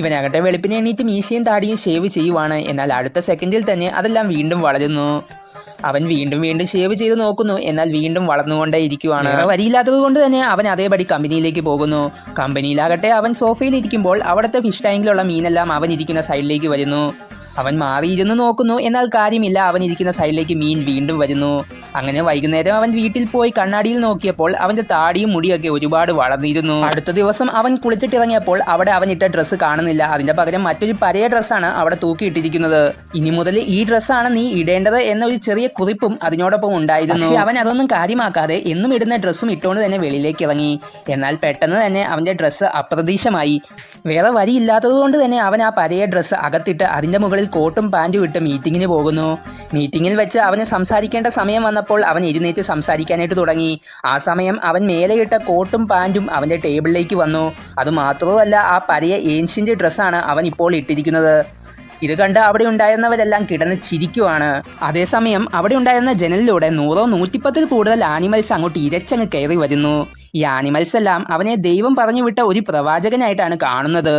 ഇവനാകട്ടെ വെളുപ്പിനെ എണീറ്റ് മീശയും താടിയും ഷേവ് ചെയ്യുവാണ്. എന്നാൽ അടുത്ത സെക്കൻഡിൽ തന്നെ അതെല്ലാം വീണ്ടും വളരുന്നു. അവൻ വീണ്ടും വീണ്ടും ഷേവ് ചെയ്ത് നോക്കുന്നു. എന്നാൽ വീണ്ടും വളർന്നുകൊണ്ടേ ഇരിക്കുവാണ്. വരിയില്ലാത്തത് കൊണ്ട് തന്നെ അവൻ അതേപടി കമ്പനിയിലേക്ക് പോകുന്നു. കമ്പനിയിലാകട്ടെ അവൻ സോഫയിൽ ഇരിക്കുമ്പോൾ അവിടുത്തെ ഫിഷ് ടാങ്കിലുള്ള മീനെല്ലാം അവൻ ഇരിക്കുന്ന സൈഡിലേക്ക് വരുന്നു. അവൻ മാറിയിരുന്ന് നോക്കുന്നു. എന്നാൽ കാര്യമില്ല, അവൻ ഇരിക്കുന്ന സൈഡിലേക്ക് മീൻ വീണ്ടും വരുന്നു. അങ്ങനെ വൈകുന്നേരം അവൻ വീട്ടിൽ പോയി കണ്ണാടിയിൽ നോക്കിയപ്പോൾ അവൻ്റെ താടിയും മുടിയൊക്കെ ഒരുപാട് വളർന്നിരുന്നു. അടുത്ത ദിവസം അവൻ കുളിച്ചിട്ടിറങ്ങിയപ്പോൾ അവിടെ അവൻ ഇട്ട ഡ്രസ്സ് കാണുന്നില്ല. അതിൻ്റെ പകരം മറ്റൊരു പഴയ ഡ്രസ്സാണ് അവിടെ തൂക്കിയിട്ടിരിക്കുന്നത്. ഇനി മുതൽ ഈ ഡ്രസ്സാണ് നീ ഇടേണ്ടത് എന്നൊരു ചെറിയ കുറിപ്പും അതിനോടൊപ്പം ഉണ്ടായിരുന്നു. പക്ഷേ അവൻ അതൊന്നും കാര്യമാക്കാതെ എന്നും ഇടുന്ന ഡ്രസ്സും ഇട്ടുകൊണ്ട് തന്നെ വെളിയിലേക്ക് ഇറങ്ങി. എന്നാൽ പെട്ടെന്ന് തന്നെ അവൻ്റെ ഡ്രസ്സ് അപ്രതീക്ഷമായി. വേറെ വരിയില്ലാത്തത് കൊണ്ട് തന്നെ അവൻ ആ പഴയ ഡ്രസ്സ് അകത്തിട്ട് അതിൻ്റെ മുകളിൽ കോട്ടും പാൻറ്റും ഇട്ട് മീറ്റിങ്ങിന് പോകുന്നു. മീറ്റിങ്ങിൽ വെച്ച് അവന് സംസാരിക്കേണ്ട സമയം വന്നപ്പോൾ അവൻ എഴുന്നേറ്റ് സംസാരിക്കാനായിട്ട് തുടങ്ങി. ആ സമയം അവൻ മേലെയിട്ട കോട്ടും പാൻറ്റും അവൻ്റെ ടേബിളിലേക്ക് വന്നു. അതുമാത്രവുമല്ല, ആ പഴയ ഏൻഷ്യൻ്റ് ഡ്രസ്സാണ് അവൻ ഇപ്പോൾ ഇട്ടിരിക്കുന്നത്. ഇത് കണ്ട് അവിടെ ഉണ്ടായിരുന്നവരെല്ലാം കിടന്ന് ചിരിക്കുവാണ്. അതേസമയം അവിടെ ഉണ്ടായിരുന്ന ജനലിലൂടെ 100-110 കൂടുതൽ ആനിമൽസ് അങ്ങോട്ട് ഇരച്ചങ്ങ് കയറി വരുന്നു. ഈ ആനിമൽസ് എല്ലാം അവനെ ദൈവം പറഞ്ഞു വിട്ട ഒരു പ്രവാചകനായിട്ടാണ് കാണുന്നത്.